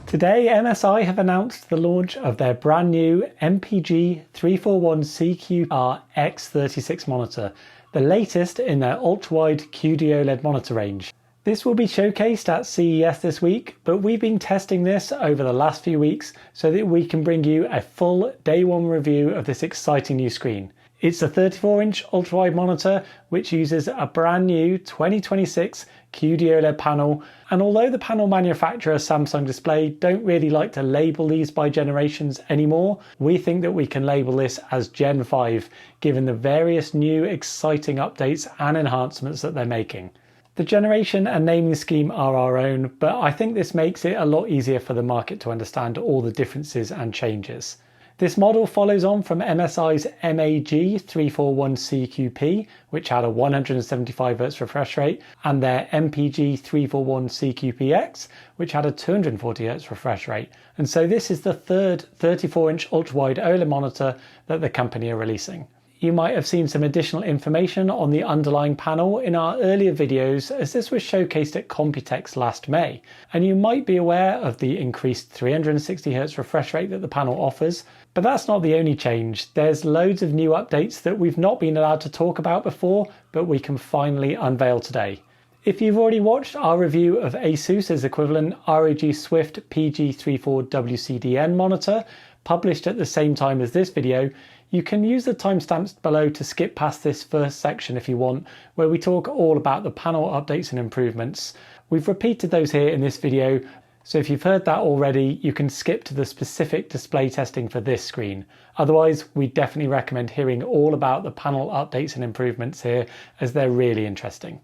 Today, MSI have announced the launch of their brand new MPG 341CQR X36 monitor, the latest in their ultra-wide QD-OLED monitor range. This will be showcased at CES this week, but we've been testing this over the last few weeks so that we can bring you a full day one review of this exciting new screen. It's a 34-inch ultra-wide monitor which uses a brand new 2026 QD-OLED panel, and although the panel manufacturer Samsung Display don't really like to label these by generations anymore, we think that we can label this as Gen 5 given the various new exciting updates and enhancements that they're making. The generation and naming scheme are our own, but I think this makes it a lot easier for the market to understand all the differences and changes. This model follows on from MSI's MAG 341CQP, which had a 175Hz refresh rate, and their MPG 341CQPX, which had a 240Hz refresh rate. And so this is the third 34-inch ultra-wide OLED monitor that the company are releasing. You might have seen some additional information on the underlying panel in our earlier videos, as this was showcased at Computex last May, and you might be aware of the increased 360Hz refresh rate that the panel offers. But that's not the only change. There's loads of new updates that we've not been allowed to talk about before, but we can finally unveil today. If you've already watched our review of ASUS's equivalent ROG Swift PG34WCDN monitor, published at the same time as this video, you can use the timestamps below to skip past this first section if you want, where we talk all about the panel updates and improvements. We've repeated those here in this video, so if you've heard that already, you can skip to the specific display testing for this screen. Otherwise, we definitely recommend hearing all about the panel updates and improvements here, as they're really interesting.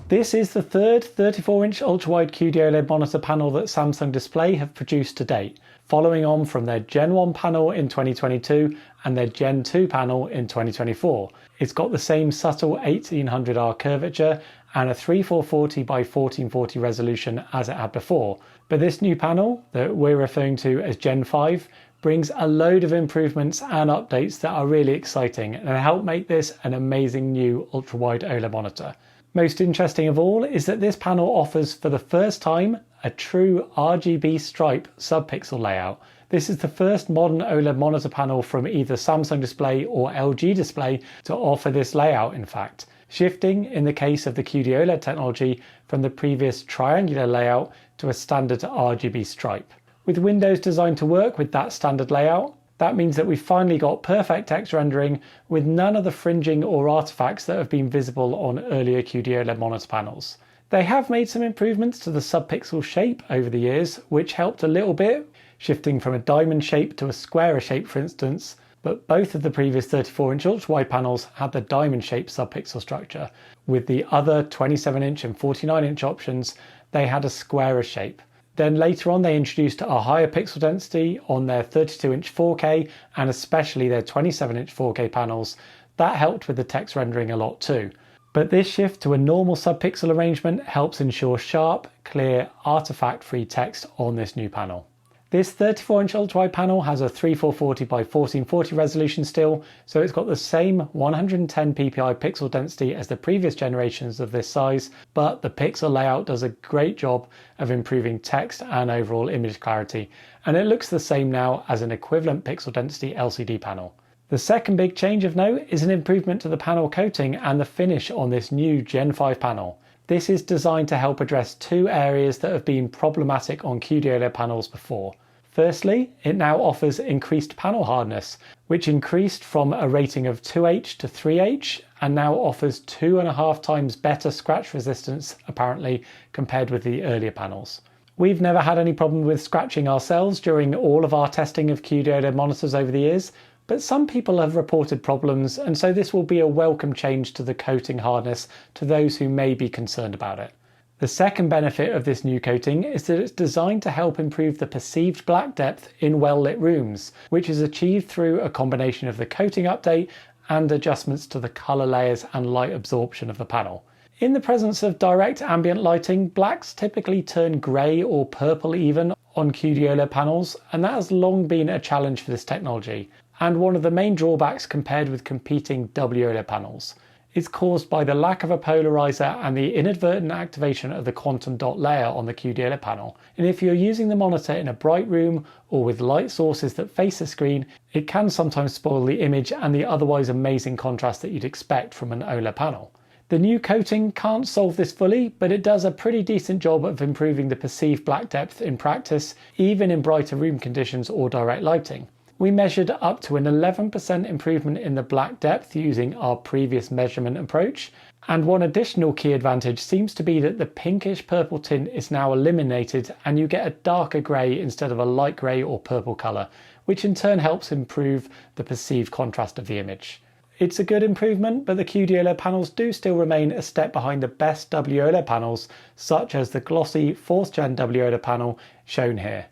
This is the third 34-inch ultra-wide QD-OLED monitor panel that Samsung Display have produced to date, following on from their Gen 1 panel in 2022 and their Gen 2 panel in 2024. It's got the same subtle 1800R curvature and a 3440 by 1440 resolution as it had before. But this new panel, that we're referring to as Gen 5, brings a load of improvements and updates that are really exciting and help make this an amazing new ultra-wide OLED monitor. Most interesting of all is that this panel offers for the first time a true RGB-stripe subpixel layout. This is the first modern OLED monitor panel from either Samsung Display or LG Display to offer this layout, in fact, shifting, in the case of the QD-OLED technology, from the previous triangular layout to a standard RGB stripe. With Windows designed to work with that standard layout, that means that we've finally got perfect text rendering with none of the fringing or artifacts that have been visible on earlier QD-OLED monitor panels. They have made some improvements to the subpixel shape over the years, which helped a little bit, shifting from a diamond shape to a squarer shape for instance, but both of the previous 34-inch ultra-wide panels had the diamond-shaped subpixel structure. With the other 27-inch and 49-inch options, they had a squarer shape. Then later on they introduced a higher pixel density on their 32-inch 4K and especially their 27-inch 4K panels. That helped with the text rendering a lot too. But this shift to a normal subpixel arrangement helps ensure sharp, clear, artifact-free text on this new panel. This 34-inch ultra-wide panel has a 3440 by 1440 resolution still, so it's got the same 110 ppi pixel density as the previous generations of this size, but the pixel layout does a great job of improving text and overall image clarity, and it looks the same now as an equivalent pixel density LCD panel. The second big change of note is an improvement to the panel coating and the finish on this new Gen 5 panel. This is designed to help address two areas that have been problematic on QD-OLED panels before. Firstly, it now offers increased panel hardness, which increased from a rating of 2H to 3H and now offers 2.5 times better scratch resistance apparently compared with the earlier panels. We've never had any problem with scratching ourselves during all of our testing of QD-OLED monitors over the years, but some people have reported problems, and so this will be a welcome change to the coating hardness to those who may be concerned about it. The second benefit of this new coating is that it's designed to help improve the perceived black depth in well-lit rooms, which is achieved through a combination of the coating update and adjustments to the colour layers and light absorption of the panel. In the presence of direct ambient lighting, blacks typically turn grey or purple even on QD-OLED panels, and that has long been a challenge for this technology, and one of the main drawbacks compared with competing WOLED panels. It's caused by the lack of a polarizer and the inadvertent activation of the quantum dot layer on the QD-OLED panel. And if you're using the monitor in a bright room or with light sources that face the screen, it can sometimes spoil the image and the otherwise amazing contrast that you'd expect from an OLED panel. The new coating can't solve this fully, but it does a pretty decent job of improving the perceived black depth in practice, even in brighter room conditions or direct lighting. We measured up to an 11% improvement in the black depth using our previous measurement approach, and one additional key advantage seems to be that the pinkish purple tint is now eliminated and you get a darker grey instead of a light grey or purple colour, which in turn helps improve the perceived contrast of the image. It's a good improvement, but the QD-OLED panels do still remain a step behind the best WOLED panels, such as the glossy 4th Gen WOLED panel shown here.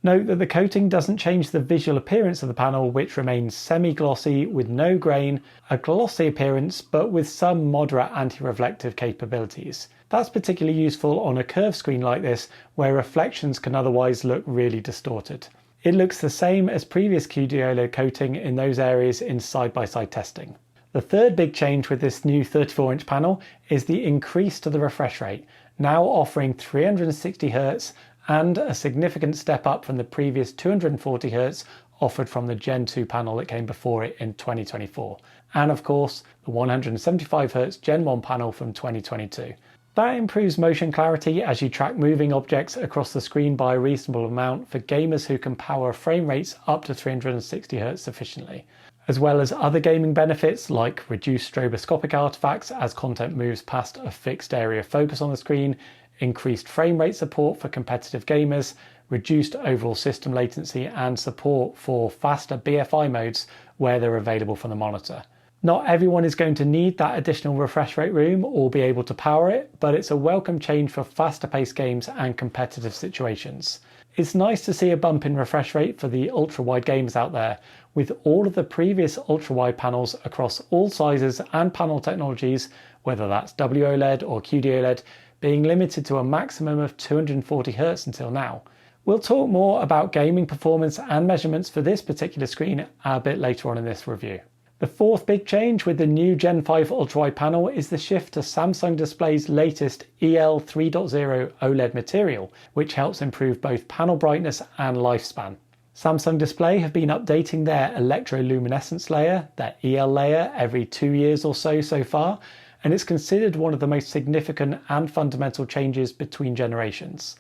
Note that the coating doesn't change the visual appearance of the panel, which remains semi-glossy with no grain, a glossy appearance but with some moderate anti-reflective capabilities. That's particularly useful on a curved screen like this, where reflections can otherwise look really distorted. It looks the same as previous QD-OLED coating in those areas in side-by-side testing. The third big change with this new 34-inch panel is the increase to the refresh rate, now offering 360Hz and a significant step up from the previous 240Hz offered from the Gen 2 panel that came before it in 2024, and of course the 175Hz Gen 1 panel from 2022. That improves motion clarity as you track moving objects across the screen by a reasonable amount for gamers who can power frame rates up to 360Hz efficiently, as well as other gaming benefits like reduced stroboscopic artifacts as content moves past a fixed area of focus on the screen, increased frame rate support for competitive gamers, reduced overall system latency, and support for faster BFI modes where they're available from the monitor. Not everyone is going to need that additional refresh rate room or be able to power it, but it's a welcome change for faster paced games and competitive situations. It's nice to see a bump in refresh rate for the ultra-wide gamers out there, with all of the previous ultra-wide panels across all sizes and panel technologies, whether that's WOLED or QD-OLED, being limited to a maximum of 240Hz until now. We'll talk more about gaming performance and measurements for this particular screen a bit later on in this review. The fourth big change with the new Gen 5 ultrawide panel is the shift to Samsung Display's latest EL 3.0 OLED material, which helps improve both panel brightness and lifespan. Samsung Display have been updating their electroluminescence layer, their EL layer, every 2 years or so far, and it's considered one of the most significant and fundamental changes between generations.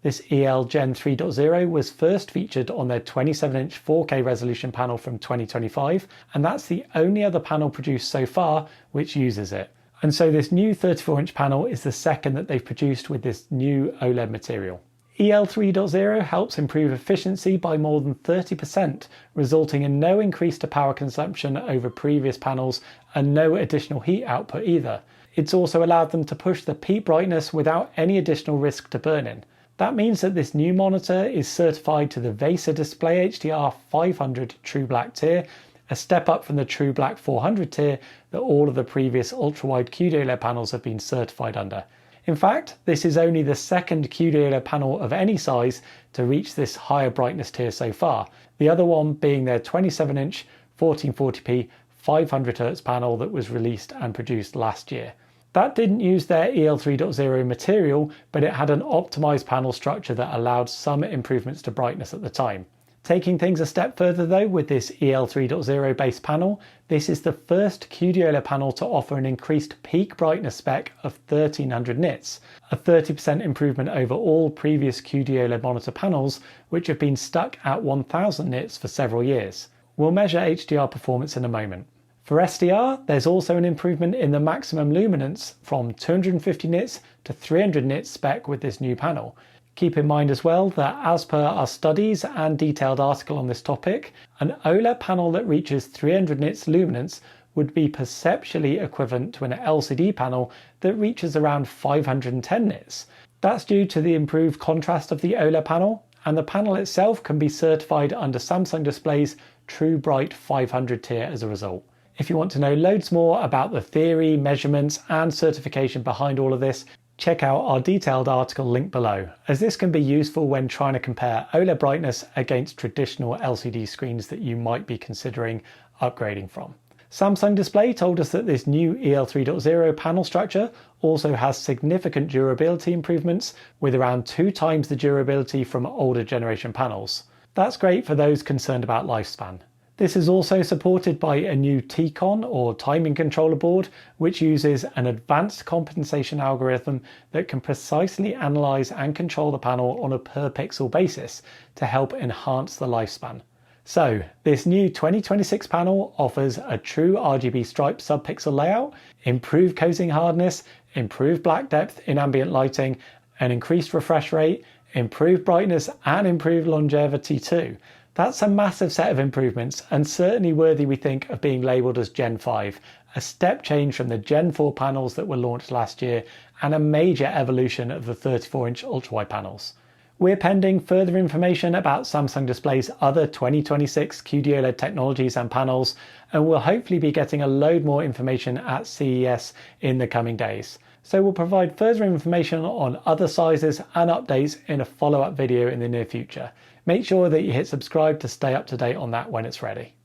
This EL Gen 3.0 was first featured on their 27-inch 4K resolution panel from 2025, and that's the only other panel produced so far which uses it. And so this new 34-inch panel is the second that they've produced with this new OLED material. EL 3.0 helps improve efficiency by more than 30%, resulting in no increase to power consumption over previous panels and no additional heat output either. It's also allowed them to push the peak brightness without any additional risk to burn-in. That means that this new monitor is certified to the VESA Display HDR 500 True Black tier, a step up from the True Black 400 tier that all of the previous ultra-wide QD-OLED panels have been certified under. In fact, this is only the second QD-OLED panel of any size to reach this higher brightness tier so far, the other one being their 27-inch 1440p 500Hz panel that was released and produced last year. That didn't use their EL 3.0 material, but it had an optimized panel structure that allowed some improvements to brightness at the time. Taking things a step further though, with this EL 3.0 base panel, this is the first QD-OLED panel to offer an increased peak brightness spec of 1300 nits, a 30% improvement over all previous QD-OLED monitor panels, which have been stuck at 1000 nits for several years. We'll measure HDR performance in a moment. For SDR, there's also an improvement in the maximum luminance from 250 nits to 300 nits spec with this new panel. Keep in mind as well that as per our studies and detailed article on this topic, an OLED panel that reaches 300 nits luminance would be perceptually equivalent to an LCD panel that reaches around 510 nits. That's due to the improved contrast of the OLED panel, and the panel itself can be certified under Samsung Display's True Bright 500 tier as a result. If you want to know loads more about the theory, measurements and certification behind all of this, check out our detailed article linked below, as this can be useful when trying to compare OLED brightness against traditional LCD screens that you might be considering upgrading from. Samsung Display told us that this new EL 3.0 panel structure also has significant durability improvements, with around 2 times the durability from older generation panels. That's great for those concerned about lifespan. This is also supported by a new TCON or timing controller board, which uses an advanced compensation algorithm that can precisely analyze and control the panel on a per pixel basis to help enhance the lifespan. So this new 2026 panel offers a true RGB stripe subpixel layout, improved coating hardness, improved black depth in ambient lighting, an increased refresh rate, improved brightness and improved longevity too. That's a massive set of improvements and certainly worthy, we think, of being labelled as Gen 5, a step change from the Gen 4 panels that were launched last year and a major evolution of the 34-inch ultrawide panels. We're pending further information about Samsung Display's other 2026 QD-OLED technologies and panels, and we'll hopefully be getting a load more information at CES in the coming days. So we'll provide further information on other sizes and updates in a follow-up video in the near future. Make sure that you hit subscribe to stay up to date on that when it's ready.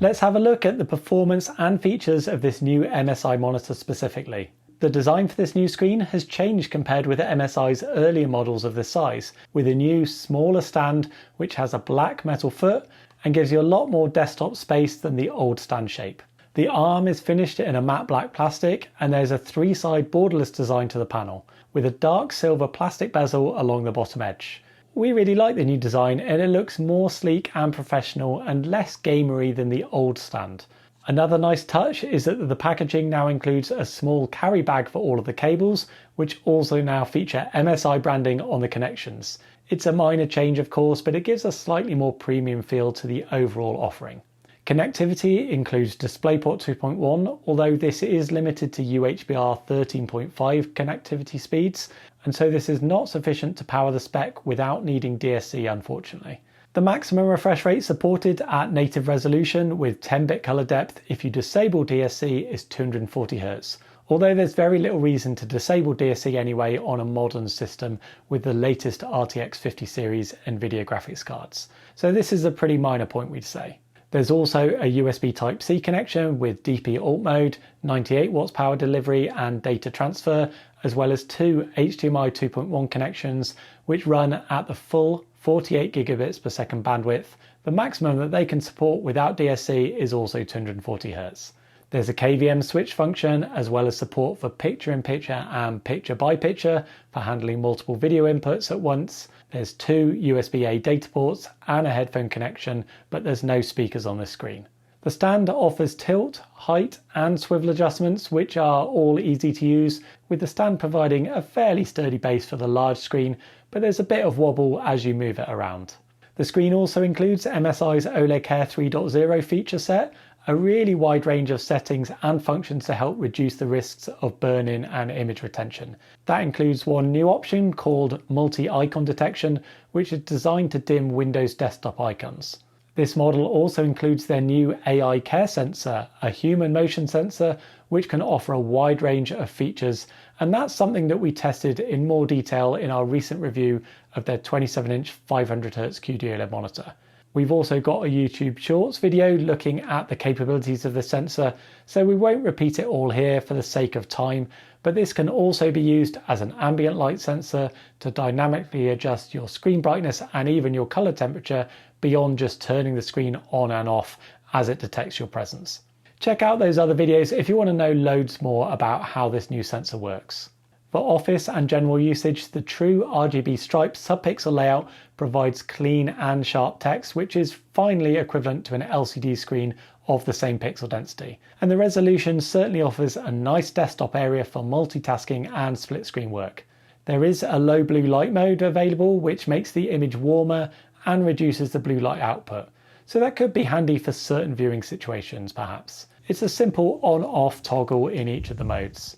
Let's have a look at the performance and features of this new MSI monitor specifically. The design for this new screen has changed compared with MSI's earlier models of this size, with a new smaller stand which has a black metal foot and gives you a lot more desktop space than the old stand shape. The arm is finished in a matte black plastic and there's a 3-side borderless design to the panel, with a dark silver plastic bezel along the bottom edge. We really like the new design and it looks more sleek and professional and less gamery than the old stand. Another nice touch is that the packaging now includes a small carry bag for all of the cables, which also now feature MSI branding on the connections. It's a minor change of course, but it gives a slightly more premium feel to the overall offering. Connectivity includes DisplayPort 2.1, although this is limited to UHBR 13.5 connectivity speeds, and so this is not sufficient to power the spec without needing DSC unfortunately. The maximum refresh rate supported at native resolution with 10-bit color depth if you disable DSC is 240Hz, although there's very little reason to disable DSC anyway on a modern system with the latest RTX 50 series NVIDIA graphics cards. So this is a pretty minor point, we'd say. There's also a USB Type-C connection with DP alt mode, 98 watts power delivery and data transfer, as well as 2 HDMI 2.1 connections which run at the full 48 gigabits per second bandwidth. The maximum that they can support without DSC is also 240Hz. There's a KVM switch function as well as support for picture-in-picture and picture-by-picture for handling multiple video inputs at once. There's 2 USB-A data ports and a headphone connection, but there's no speakers on this screen. The stand offers tilt, height and swivel adjustments which are all easy to use, with the stand providing a fairly sturdy base for the large screen, but there's a bit of wobble as you move it around. The screen also includes MSI's OLED Care 3.0 feature set, a really wide range of settings and functions to help reduce the risks of burn-in and image retention. That includes one new option called multi-icon detection, which is designed to dim Windows desktop icons. This model also includes their new AI Care sensor, a human motion sensor, which can offer a wide range of features, and that's something that we tested in more detail in our recent review of their 27-inch 500Hz QD-OLED monitor. We've also got a YouTube Shorts video looking at the capabilities of the sensor, so we won't repeat it all here for the sake of time, but this can also be used as an ambient light sensor to dynamically adjust your screen brightness and even your color temperature beyond just turning the screen on and off as it detects your presence. Check out those other videos if you want to know loads more about how this new sensor works. For office and general usage, the true RGB-stripe subpixel layout provides clean and sharp text, which is finally equivalent to an LCD screen of the same pixel density. And the resolution certainly offers a nice desktop area for multitasking and split screen work. There is a low blue light mode available, which makes the image warmer and reduces the blue light output. So that could be handy for certain viewing situations perhaps. It's a simple on-off toggle in each of the modes.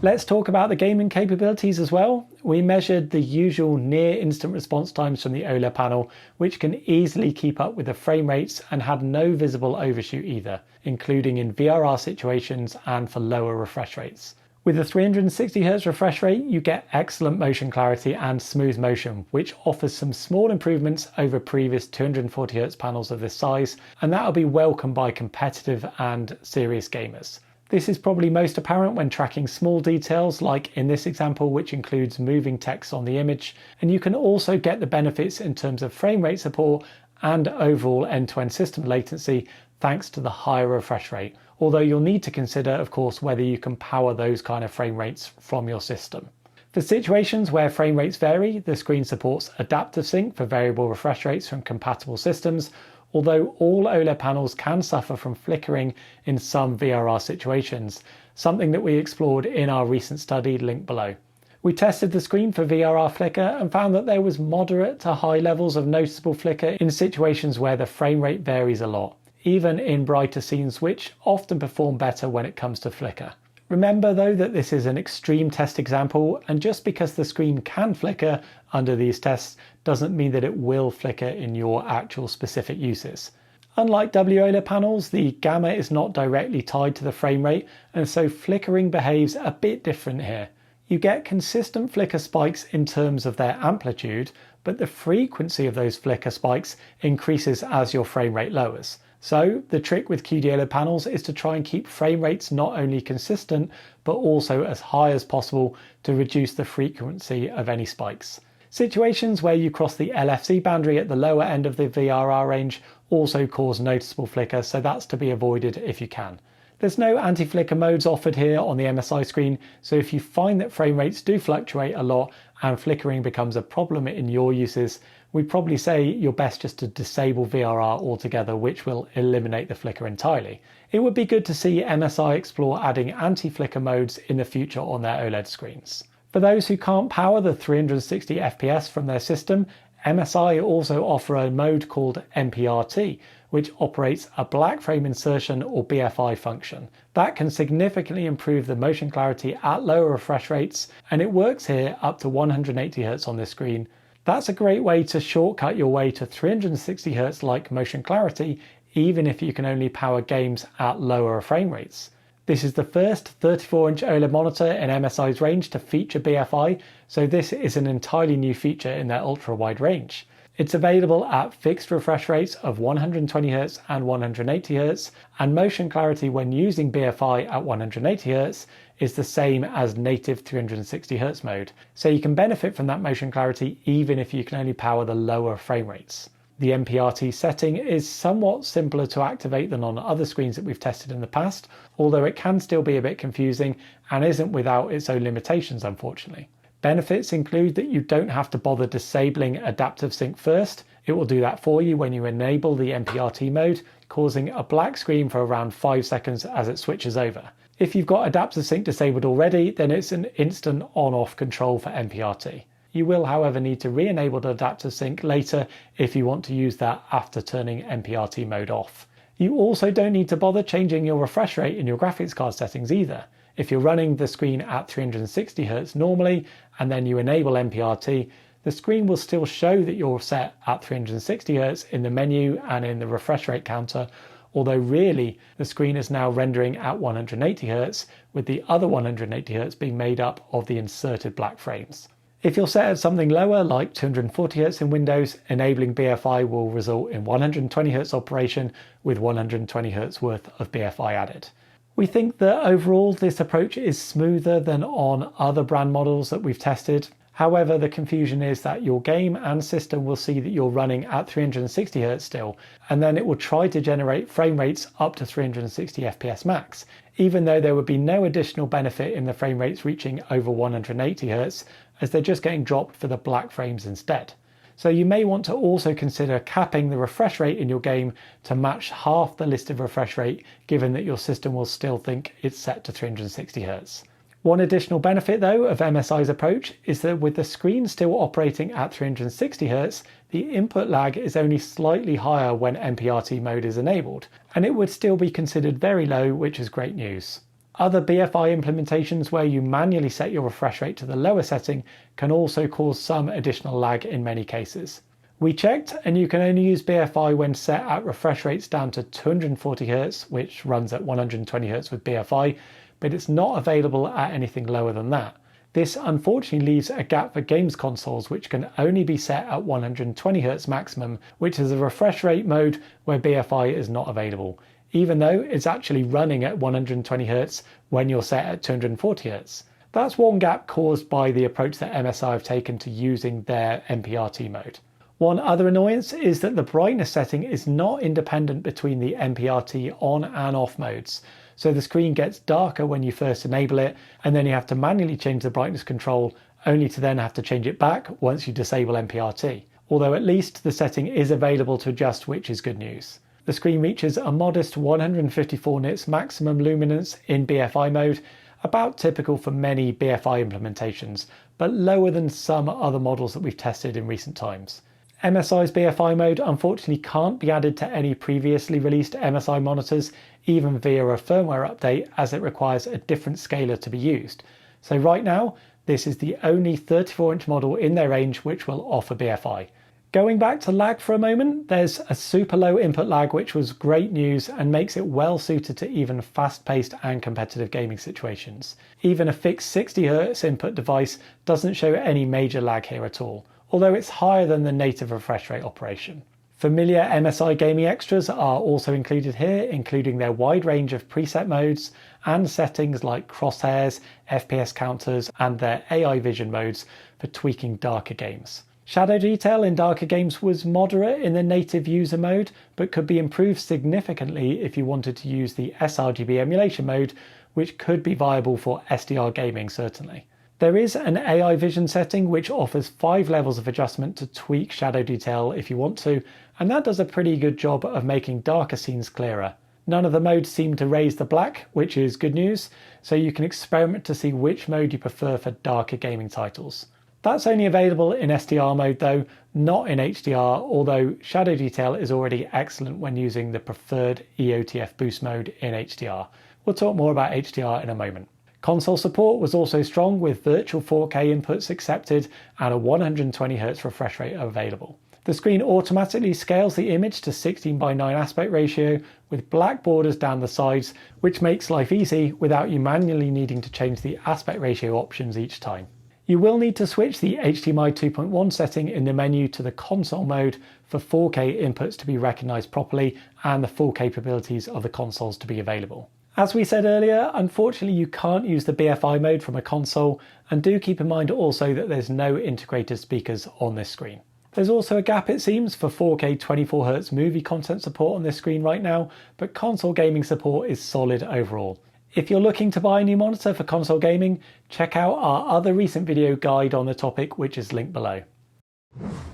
Let's talk about the gaming capabilities as well. We measured the usual near instant response times from the OLED panel, which can easily keep up with the frame rates and had no visible overshoot either, including in VRR situations and for lower refresh rates. With a 360Hz refresh rate, you get excellent motion clarity and smooth motion, which offers some small improvements over previous 240Hz panels of this size, and that'll be welcomed by competitive and serious gamers. This is probably most apparent when tracking small details like in this example, which includes moving text on the image, and you can also get the benefits in terms of frame rate support and overall end-to-end system latency thanks to the higher refresh rate, although you'll need to consider, of course, whether you can power those kind of frame rates from your system. For situations where frame rates vary, the screen supports adaptive sync for variable refresh rates from compatible systems, although all OLED panels can suffer from flickering in some VRR situations, something that we explored in our recent study linked below. We tested the screen for VRR flicker and found that there was moderate to high levels of noticeable flicker in situations where the frame rate varies a lot, even in brighter scenes, which often perform better when it comes to flicker. Remember though that this is an extreme test example, and just because the screen can flicker under these tests doesn't mean that it will flicker in your actual specific uses. Unlike WOLED panels, the gamma is not directly tied to the frame rate, and so flickering behaves a bit different here. You get consistent flicker spikes in terms of their amplitude, but the frequency of those flicker spikes increases as your frame rate lowers. So the trick with QD-OLED panels is to try and keep frame rates not only consistent, but also as high as possible to reduce the frequency of any spikes. Situations where you cross the LFC boundary at the lower end of the VRR range also cause noticeable flicker, so that's to be avoided if you can. There's no anti-flicker modes offered here on the MSI screen, so if you find that frame rates do fluctuate a lot and flickering becomes a problem in your uses, we'd probably say you're best just to disable VRR altogether, which will eliminate the flicker entirely. It would be good to see MSI explore adding anti-flicker modes in the future on their OLED screens. For those who can't power the 360 FPS from their system, MSI also offer a mode called MPRT, which operates a black frame insertion or BFI function. That can significantly improve the motion clarity at lower refresh rates, and it works here up to 180Hz on this screen. That's a great way to shortcut your way to 360Hz like motion clarity, even if you can only power games at lower frame rates. This is the first 34-inch OLED monitor in MSI's range to feature BFI, so this is an entirely new feature in their ultra-wide range. It's available at fixed refresh rates of 120Hz and 180Hz, and motion clarity when using BFI at 180Hz is the same as native 360Hz mode, so you can benefit from that motion clarity even if you can only power the lower frame rates. The MPRT setting is somewhat simpler to activate than on other screens that we've tested in the past, although it can still be a bit confusing and isn't without its own limitations, unfortunately. Benefits include that you don't have to bother disabling adaptive sync first. It will do that for you when you enable the MPRT mode, causing a black screen for around 5 seconds as it switches over. If you've got adaptive sync disabled already, then it's an instant on-off control for MPRT. You will, however, need to re-enable the adaptive sync later if you want to use that after turning MPRT mode off. You also don't need to bother changing your refresh rate in your graphics card settings either. If you're running the screen at 360Hz normally, and then you enable MPRT, the screen will still show that you're set at 360Hz in the menu and in the refresh rate counter, although really the screen is now rendering at 180Hz, with the other 180Hz being made up of the inserted black frames. If you're set at something lower, like 240Hz in Windows, enabling BFI will result in 120Hz operation with 120Hz worth of BFI added. We think that overall this approach is smoother than on other brand models that we've tested. However, the confusion is that your game and system will see that you're running at 360Hz still, and then it will try to generate frame rates up to 360 FPS max, even though there would be no additional benefit in the frame rates reaching over 180Hz, as they're just getting dropped for the black frames instead. So you may want to also consider capping the refresh rate in your game to match half the listed refresh rate, given that your system will still think it's set to 360Hz. One additional benefit though of MSI's approach is that with the screen still operating at 360Hz, the input lag is only slightly higher when MPRT mode is enabled, and it would still be considered very low, which is great news. Other BFI implementations where you manually set your refresh rate to the lower setting can also cause some additional lag in many cases. We checked, and you can only use BFI when set at refresh rates down to 240Hz, which runs at 120Hz with BFI, but it's not available at anything lower than that. This unfortunately leaves a gap for games consoles which can only be set at 120Hz maximum, which is a refresh rate mode where BFI is not available, even though it's actually running at 120Hz when you're set at 240Hz. That's one gap caused by the approach that MSI have taken to using their MPRT mode. One other annoyance is that the brightness setting is not independent between the MPRT on and off modes. So the screen gets darker when you first enable it, and then you have to manually change the brightness control, only to then have to change it back once you disable MPRT. Although at least the setting is available to adjust, which is good news. The screen reaches a modest 154 nits maximum luminance in BFI mode, about typical for many BFI implementations, but lower than some other models that we've tested in recent times. MSI's BFI mode unfortunately can't be added to any previously released MSI monitors, even via a firmware update, as it requires a different scaler to be used. So right now, this is the only 34-inch model in their range which will offer BFI. Going back to lag for a moment, there's a super low input lag, which was great news and makes it well suited to even fast-paced and competitive gaming situations. Even a fixed 60Hz input device doesn't show any major lag here at all, although it's higher than the native refresh rate operation. Familiar MSI gaming extras are also included here, including their wide range of preset modes and settings like crosshairs, FPS counters, and their AI vision modes for tweaking darker games. Shadow detail in darker games was moderate in the native user mode, but could be improved significantly if you wanted to use the sRGB emulation mode, which could be viable for SDR gaming certainly. There is an AI vision setting which offers 5 levels of adjustment to tweak shadow detail if you want to, and that does a pretty good job of making darker scenes clearer. None of the modes seem to raise the black, which is good news, so you can experiment to see which mode you prefer for darker gaming titles. That's only available in SDR mode though, not in HDR, although shadow detail is already excellent when using the preferred EOTF boost mode in HDR. We'll talk more about HDR in a moment. Console support was also strong, with virtual 4K inputs accepted and a 120Hz refresh rate available. The screen automatically scales the image to 16:9 aspect ratio with black borders down the sides, which makes life easy without you manually needing to change the aspect ratio options each time. You will need to switch the HDMI 2.1 setting in the menu to the console mode for 4K inputs to be recognised properly and the full capabilities of the consoles to be available. As we said earlier, unfortunately you can't use the BFI mode from a console, and do keep in mind also that there's no integrated speakers on this screen. There's also a gap, it seems, for 4K 24Hz movie content support on this screen right now, but console gaming support is solid overall. If you're looking to buy a new monitor for console gaming, check out our other recent video guide on the topic, which is linked below.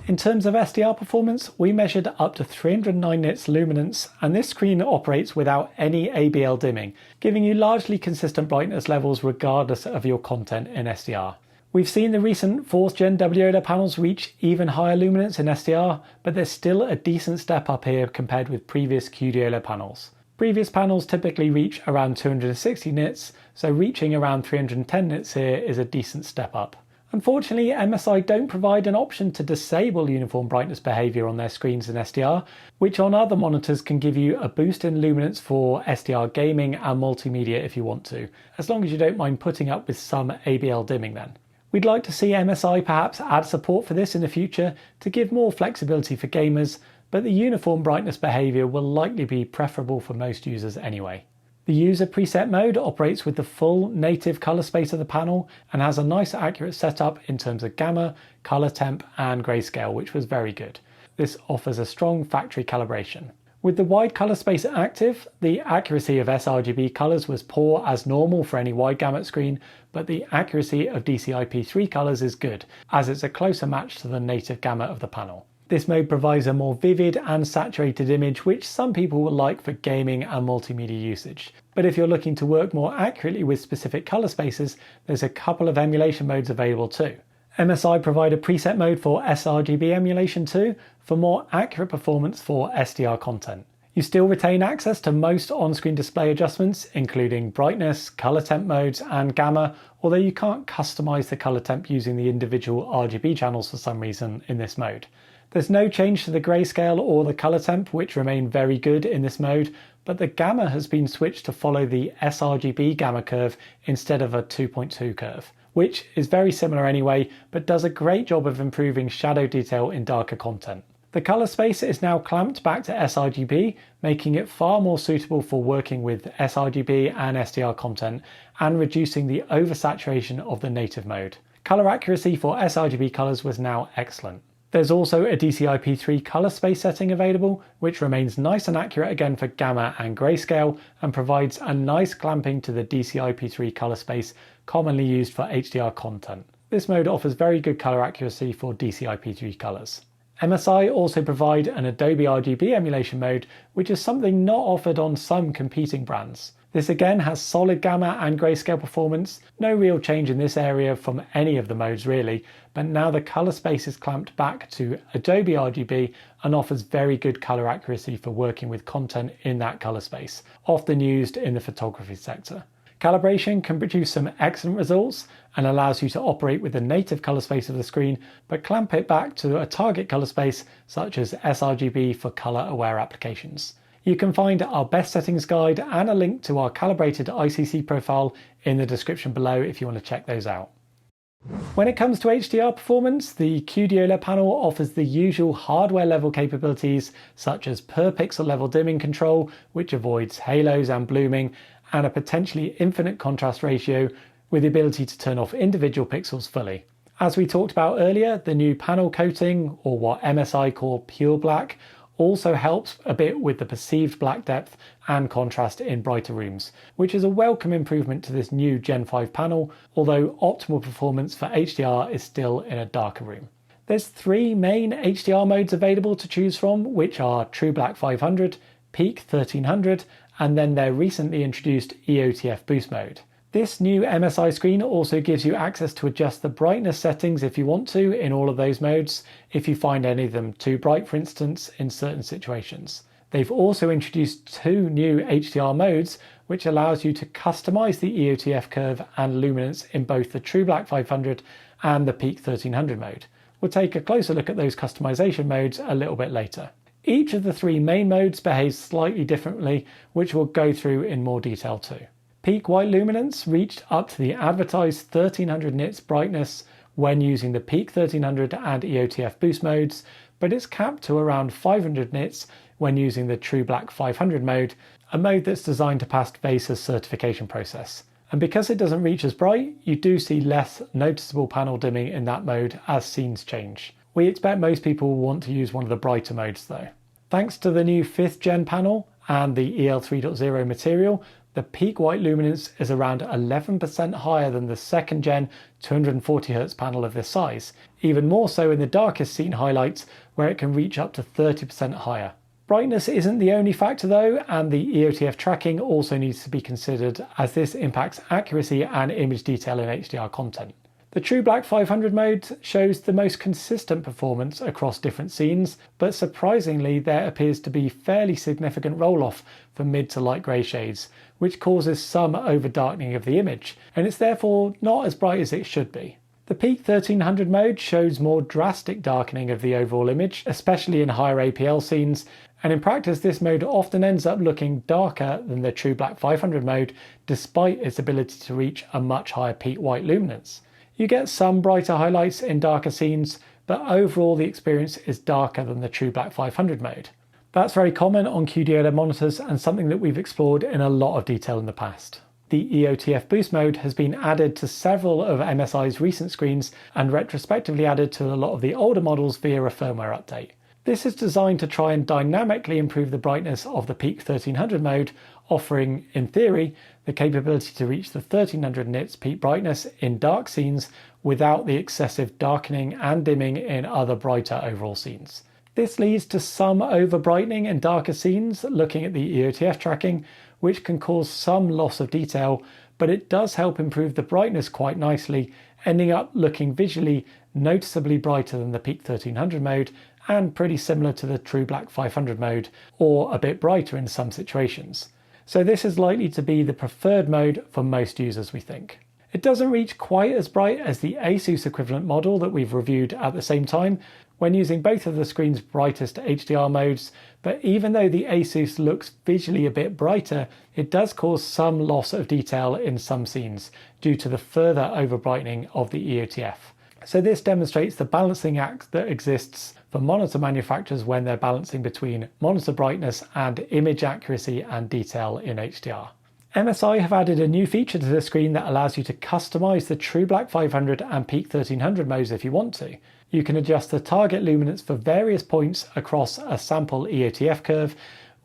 In terms of SDR performance, we measured up to 309 nits luminance, and this screen operates without any ABL dimming, giving you largely consistent brightness levels regardless of your content in SDR. We've seen the recent 4th Gen OLED panels reach even higher luminance in SDR, but there's still a decent step up here compared with previous QD-OLED panels. Previous panels typically reach around 260 nits, so reaching around 310 nits here is a decent step up. Unfortunately, MSI don't provide an option to disable uniform brightness behavior on their screens in SDR, which on other monitors can give you a boost in luminance for SDR gaming and multimedia if you want to, as long as you don't mind putting up with some ABL dimming then. We'd like to see MSI perhaps add support for this in the future to give more flexibility for gamers, but the uniform brightness behavior will likely be preferable for most users anyway. The user preset mode operates with the full native color space of the panel and has a nice accurate setup in terms of gamma, color temp and grayscale, which was very good. This offers a strong factory calibration. With the wide color space active, the accuracy of sRGB colors was poor as normal for any wide gamut screen, but the accuracy of DCI-P3 colors is good, as it's a closer match to the native gamut of the panel. This mode provides a more vivid and saturated image, which some people will like for gaming and multimedia usage. But if you're looking to work more accurately with specific color spaces, there's a couple of emulation modes available too. MSI provide a preset mode for sRGB emulation too, for more accurate performance for SDR content. You still retain access to most on-screen display adjustments, including brightness, color temp modes, and gamma, although you can't customize the color temp using the individual RGB channels for some reason in this mode. There's no change to the grayscale or the color temp, which remain very good in this mode, but the gamma has been switched to follow the sRGB gamma curve instead of a 2.2 curve, which is very similar anyway, but does a great job of improving shadow detail in darker content. The colour space is now clamped back to sRGB, making it far more suitable for working with sRGB and SDR content and reducing the oversaturation of the native mode. Colour accuracy for sRGB colours was now excellent. There's also a DCI-P3 colour space setting available, which remains nice and accurate again for gamma and grayscale and provides a nice clamping to the DCI-P3 colour space commonly used for HDR content. This mode offers very good colour accuracy for DCI-P3 colours. MSI also provide an Adobe RGB emulation mode, which is something not offered on some competing brands. This again has solid gamma and grayscale performance, no real change in this area from any of the modes really, but now the colour space is clamped back to Adobe RGB and offers very good colour accuracy for working with content in that colour space, often used in the photography sector. Calibration can produce some excellent results and allows you to operate with the native colour space of the screen, but clamp it back to a target colour space such as sRGB for colour aware applications. You can find our best settings guide and a link to our calibrated ICC profile in the description below if you want to check those out. When it comes to HDR performance, the QD-OLED panel offers the usual hardware level capabilities such as per pixel level dimming control, which avoids halos and blooming, and a potentially infinite contrast ratio with the ability to turn off individual pixels fully. As we talked about earlier, the new panel coating, or what MSI call pure black, also helps a bit with the perceived black depth and contrast in brighter rooms, which is a welcome improvement to this new Gen 5 panel, although optimal performance for HDR is still in a darker room. There's three main HDR modes available to choose from, which are True Black 500, Peak 1300, and then their recently introduced EOTF Boost mode. This new MSI screen also gives you access to adjust the brightness settings if you want to in all of those modes, if you find any of them too bright, for instance, in certain situations. They've also introduced two new HDR modes, which allows you to customize the EOTF curve and luminance in both the True Black 500 and the Peak 1300 mode. We'll take a closer look at those customization modes a little bit later. Each of the three main modes behaves slightly differently, which we'll go through in more detail too. Peak white luminance reached up to the advertised 1300 nits brightness when using the Peak 1300 and EOTF Boost modes, but it's capped to around 500 nits when using the True Black 500 mode, a mode that's designed to pass VESA's certification process. And because it doesn't reach as bright, you do see less noticeable panel dimming in that mode as scenes change. We expect most people will want to use one of the brighter modes though. Thanks to the new 5th gen panel and the EL 3.0 material, the peak white luminance is around 11% higher than the 2nd gen 240Hz panel of this size, even more so in the darkest scene highlights where it can reach up to 30% higher. Brightness isn't the only factor though, and the EOTF tracking also needs to be considered as this impacts accuracy and image detail in HDR content. The True Black 500 mode shows the most consistent performance across different scenes, but surprisingly there appears to be fairly significant roll-off for mid to light grey shades, which causes some over-darkening of the image, and it's therefore not as bright as it should be. The Peak 1300 mode shows more drastic darkening of the overall image, especially in higher APL scenes, and in practice this mode often ends up looking darker than the True Black 500 mode despite its ability to reach a much higher peak white luminance. You get some brighter highlights in darker scenes, but overall the experience is darker than the True Black 500 mode. That's very common on QD-OLED monitors and something that we've explored in a lot of detail in the past. The EOTF Boost mode has been added to several of MSI's recent screens and retrospectively added to a lot of the older models via a firmware update. This is designed to try and dynamically improve the brightness of the Peak 1300 mode, offering, in theory, the capability to reach the 1300 nits peak brightness in dark scenes without the excessive darkening and dimming in other brighter overall scenes. This leads to some over-brightening in darker scenes looking at the EOTF tracking, which can cause some loss of detail, but it does help improve the brightness quite nicely, ending up looking visually noticeably brighter than the Peak 1300 mode and pretty similar to the True Black 500 mode, or a bit brighter in some situations. So this is likely to be the preferred mode for most users, we think. It doesn't reach quite as bright as the ASUS equivalent model that we've reviewed at the same time, when using both of the screen's brightest HDR modes, but even though the ASUS looks visually a bit brighter, it does cause some loss of detail in some scenes due to the further overbrightening of the EOTF. So this demonstrates the balancing act that exists for monitor manufacturers when they're balancing between monitor brightness and image accuracy and detail in HDR. MSI have added a new feature to the screen that allows you to customize the True Black 500 and Peak 1300 modes if you want to. You can adjust the target luminance for various points across a sample EOTF curve,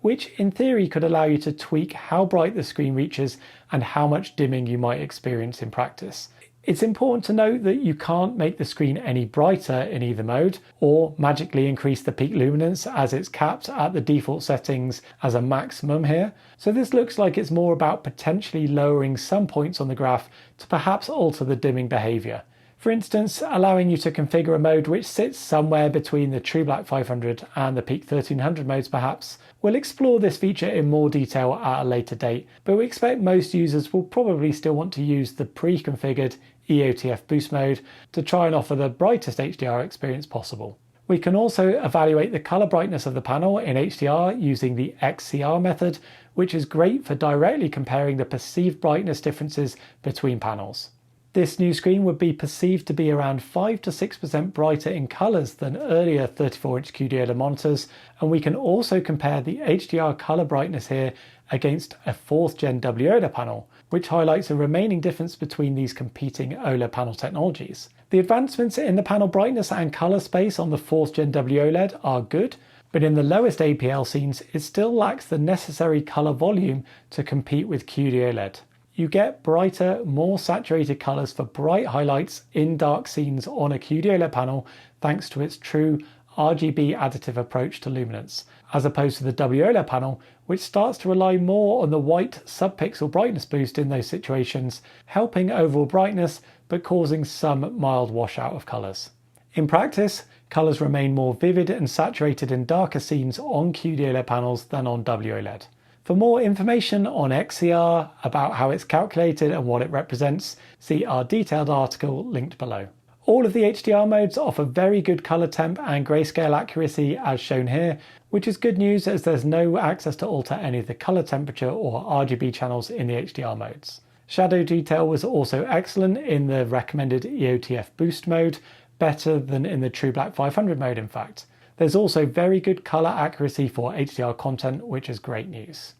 which in theory could allow you to tweak how bright the screen reaches and how much dimming you might experience in practice. It's important to note that you can't make the screen any brighter in either mode or magically increase the peak luminance, as it's capped at the default settings as a maximum here. So this looks like it's more about potentially lowering some points on the graph to perhaps alter the dimming behavior. For instance, allowing you to configure a mode which sits somewhere between the True Black 500 and the Peak 1300 modes perhaps. We'll explore this feature in more detail at a later date, but we expect most users will probably still want to use the pre-configured EOTF boost mode to try and offer the brightest HDR experience possible. We can also evaluate the color brightness of the panel in HDR using the XCR method, which is great for directly comparing the perceived brightness differences between panels. This new screen would be perceived to be around 5 to 6% brighter in colours than earlier 34-inch QD-OLED monitors, and we can also compare the HDR colour brightness here against a 4th gen WOLED panel, which highlights a remaining difference between these competing OLED panel technologies. The advancements in the panel brightness and colour space on the 4th gen WOLED are good, but in the lowest APL scenes it still lacks the necessary colour volume to compete with QD-OLED. You get brighter, more saturated colours for bright highlights in dark scenes on a QD-OLED panel thanks to its true RGB additive approach to luminance, as opposed to the WOLED panel, which starts to rely more on the white sub-pixel brightness boost in those situations, helping overall brightness but causing some mild washout of colours. In practice, colours remain more vivid and saturated in darker scenes on QD-OLED panels than on WOLED. For more information on XCR, about how it's calculated and what it represents, see our detailed article linked below. All of the HDR modes offer very good colour temp and grayscale accuracy as shown here, which is good news as there's no access to alter any of the colour temperature or RGB channels in the HDR modes. Shadow detail was also excellent in the recommended EOTF boost mode, better than in the True Black 500 mode in fact. There's also very good colour accuracy for HDR content, which is great news.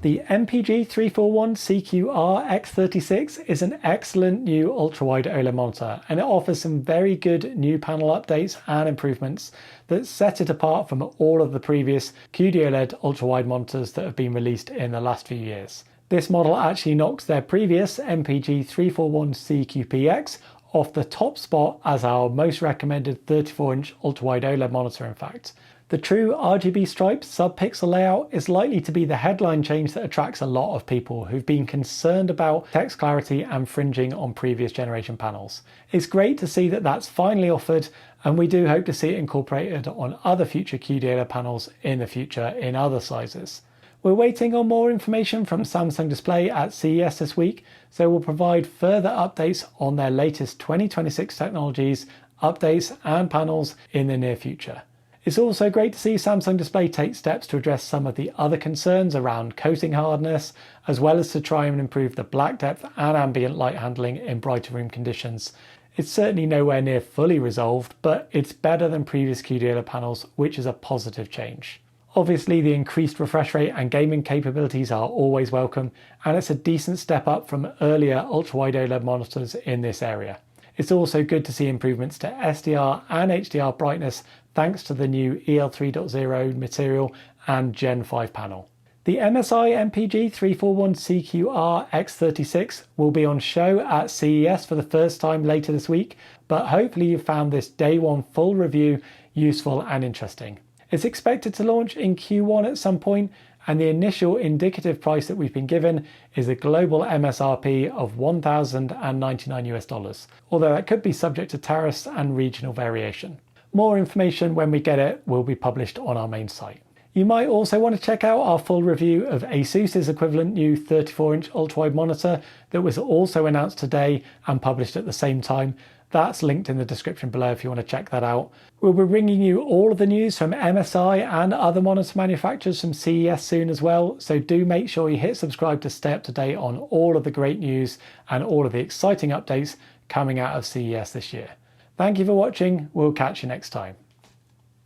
The MPG 341CQR X36 is an excellent new ultrawide OLED monitor, and it offers some very good new panel updates and improvements that set it apart from all of the previous QD-OLED ultrawide monitors that have been released in the last few years. This model actually knocks their previous MPG 341CQPX off the top spot as our most recommended 34-inch ultrawide OLED monitor in fact. The true RGB-stripe sub-pixel layout is likely to be the headline change that attracts a lot of people who've been concerned about text clarity and fringing on previous generation panels. It's great to see that that's finally offered, and we do hope to see it incorporated on other future QD-OLED panels in the future in other sizes. We're waiting on more information from Samsung Display at CES this week, so we'll provide further updates on their latest 2026 technologies, updates and panels in the near future. It's also great to see Samsung Display take steps to address some of the other concerns around coating hardness, as well as to try and improve the black depth and ambient light handling in brighter room conditions. It's certainly nowhere near fully resolved, but it's better than previous QD-OLED panels, which is a positive change. Obviously, the increased refresh rate and gaming capabilities are always welcome, and it's a decent step up from earlier ultra-wide OLED monitors in this area. It's also good to see improvements to SDR and HDR brightness thanks to the new EL3.0 material and Gen 5 panel. The MSI MPG 341CQR X36 will be on show at CES for the first time later this week, but hopefully you found this day one full review useful and interesting. It's expected to launch in Q1 at some point, and the initial indicative price that we've been given is a global MSRP of $1,099, although that could be subject to tariffs and regional variation. More information when we get it will be published on our main site. You might also want to check out our full review of ASUS's equivalent new 34-inch ultrawide monitor that was also announced today and published at the same time, That's linked in the description below if you want to check that out. We'll be bringing you all of the news from MSI and other monitor manufacturers from CES soon as well, so do make sure you hit subscribe to stay up to date on all of the great news and all of the exciting updates coming out of CES this year. Thank you for watching, we'll catch you next time.